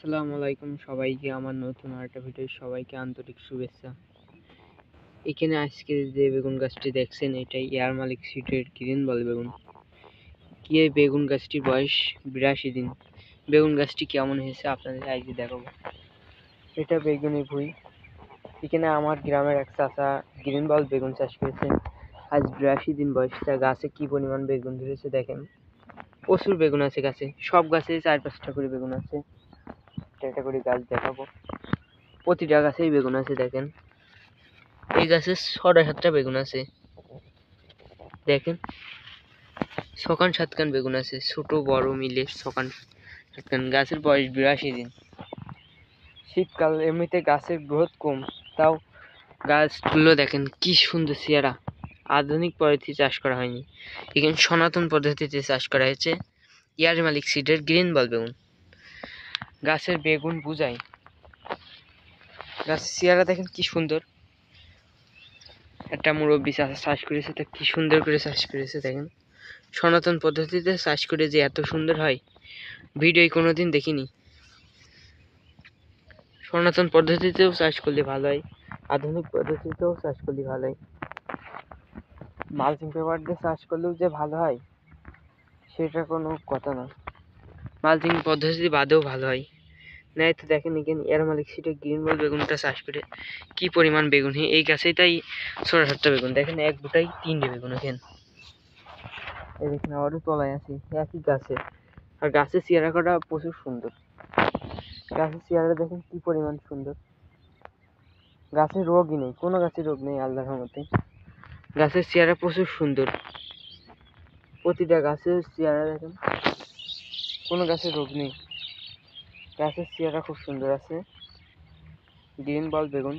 আসসালামু আলাইকুম সবাইকে আমার নতুন আরেকটা ভিডিও সবাইকে আন্তরিক শুভেচ্ছা। এখানে আজকে যে বেগুন গাছটি দেখছেন এটা এয়ার মালিক সিডের গ্রিন বল বেগুন। কি এই বেগুন গাছটির বয়স 82 দিন। বেগুন গাছটি কেমন হয়েছে আপনাদের আজকে দেখাবো। এটা বেগুনি ভুঁই। এখানে আমার গ্রামের এক চাচা গ্রিন বল বেগুন চাষ করেছে। আজ 82 দিন বয়স, তা গাছে কি পরিমাণ বেগুন ধরেছে দেখেন। প্রচুর বেগুন আছে গাছে, সব গাছে 4-5টা করে বেগুন আছে। একটা করে গাছ দেখাবো। প্রতিটা গাছেই বেগুন আছে দেখেন। এই গাছে 6-7টা বেগুন আছে দেখেন। 6-7 বেগুন আছে, ছোট বড় মিলে 6-7। গাছের বয়স 82 দিন। শীতকাল, এমনিতে গাছের গ্রোথ কম, তাও গাছগুলো দেখেন কি সুন্দর চেহারা। আধুনিক পদ্ধতি চাষ করা হয়নি, এখানে সনাতন পদ্ধতিতে চাষ করা হয়েছে। এয়ার মালিক সিডের গ্রিন বল বেগুন। গাছের বেগুন বুঝাই, গাছের চেহারা দেখেন কি সুন্দর। একটা মুরব্বী চাষ করেছে, তা কি সুন্দর করে চাষ করেছে দেখেন। সনাতন পদ্ধতিতে চাষ করে যে এত সুন্দর হয় ভিডিও কোনোদিন দেখিনি। সনাতন পদ্ধতিতেও চাষ করলে ভালো হয়, আধুনিক পদ্ধতিতেও চাষ করলে ভালো হয়। মালচিং পেপার দিয়ে চাষ করলেও যে ভালো হয় সেটা কোনো কথা না, মালচিং পদ্ধতি বাদেও ভালো হয়। নাই তো দেখেন এখানে এয়ার মালিক সিটে গ্রিন বল বেগুনটা চাষ করে কি পরিমাণ বেগুন হয়। এই গাছেই তাই 6-7টা বেগুন দেখেন, এক বুটাই 3টে বেগুন। দেখেন এই দেখেন আবারও তলায় আছে একই গাছে। আর গাছের চেহারা করা প্রচুর সুন্দর। গাছের চেহারা দেখেন কি পরিমাণ সুন্দর। গাছের রোগই নেই, কোনো গাছের রোগ নেই আল্লাহর রহমতে। গাছের চেহারা প্রচুর সুন্দর, প্রতিটা গাছের চেহারা দেখেন, কোনো গাছের রোগ নেই। গাছের চেহারা খুব সুন্দর আছে। গ্রিন বল বেগুন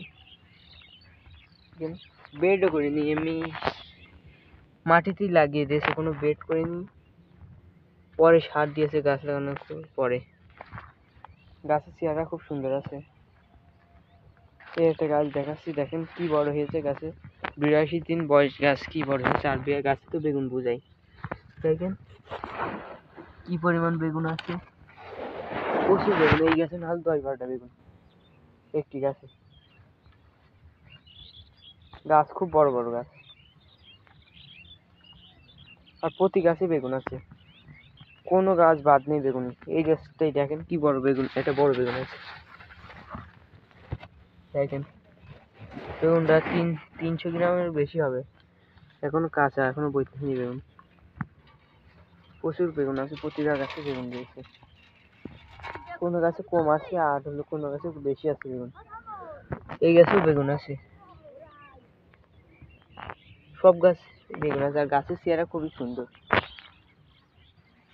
বেডও করিনি, এমনি মাটিতেই লাগিয়ে দিয়েছে, কোনো বেড করিনি। পরে সার দিয়েছে গাছ লাগানোর পরে। গাছের চেহারা খুব সুন্দর আছে। এই একটা গাছ দেখাচ্ছি দেখেন কি বড় হয়েছে গাছে। 82 দিন বয়স, গাছ কি বড় হয়েছে। আর গাছে তো বেগুন বোঝাই দেখেন কি পরিমাণ বেগুন আছে, প্রচুর বেগুন। এই গাছে নাহলে 10-12টা বেগুন একটি গাছে। গাছ খুব বড় বড় গাছ, আর প্রতি গাছে বেগুন আছে, কোনো গাছ বাদ নেই বেগুন। এই গাছটাই দেখেন কি বড় বেগুন, একটা বড় বেগুন আছে দেখেন। বেগুনটা 300 গ্রামের বেশি হবে, এখনো কাঁচা, এখনো বইতেনি বেগুন। প্রচুর বেগুন আছে, প্রতিটা গাছে বেগুন দিয়েছে। কোনো গাছে কম আছে আর হলো কোনো গাছে বেশি আছে বেগুন। এই গাছেও বেগুন আছে, সব গাছ বেগুন আছে। আর গাছের চেহারা খুবই সুন্দর।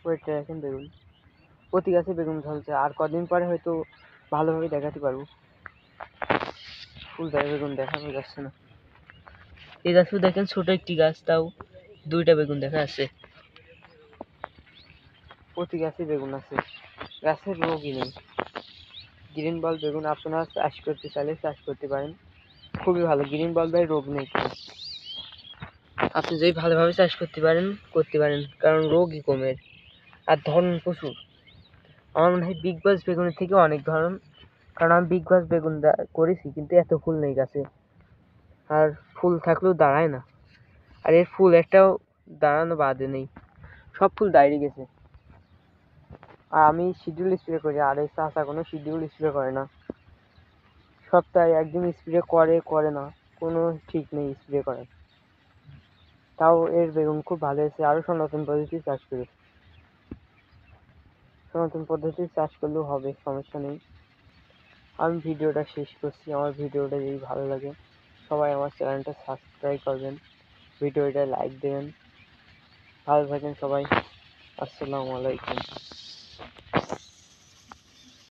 ওইটা দেখেন বেগুন, প্রতি গাছে বেগুন ধরছে। আর কদিন পরে হয়তো ভালোভাবে দেখাতে পারবো। ফুল দেয় বেগুন দেখানো যাচ্ছে না। এই গাছও দেখেন ছোট একটি গাছ, তাও 2টা বেগুন দেখা যাচ্ছে। প্রতি গাছে বেগুন আছে, গাছের রোগই নেই। গ্রিন বল বেগুন আপনারা চাষ করতে চাইলে চাষ করতে পারেন, খুবই ভালো। গ্রিন বল ভাই রোগ নেই, আপনি যদি ভালোভাবে চাষ করতে পারেন, কারণ রোগই কমে আর ধরন প্রচুর। আমার মনে হয় বিগ বাস বেগুনের থেকে অনেক ধরন, কারণ আমি বিগ বাস বেগুন করেছি, কিন্তু এত ফুল নেই গাছে। আর ফুল থাকলেও দাঁড়ায় না, আর এর ফুল একটাও দাঁড়ানো বাদে নেই, সব ফুল দাঁড়িয়ে গেছে। আর আমি শিডিউল স্প্রে করি, আর এই চাষা কোনো শিডিউল স্প্রে করে না। সপ্তাহে একদিন স্প্রে করে না, কোনো ঠিক নেই স্প্রে করার। তাও এর বেগুন খুব ভালো হয়েছে। আরও সনাতন পদ্ধতি চাষ করে, সনাতন পদ্ধতি চাষ করলেও হবে, সমস্যা নেই। আমি ভিডিওটা শেষ করছি। আমার ভিডিওটা যদি ভালো লাগে সবাই আমার চ্যানেলটা সাবস্ক্রাইব করবেন, ভিডিওটা লাইক দেবেন। ভালো থাকেন সবাই। আসসালামু আলাইকুম।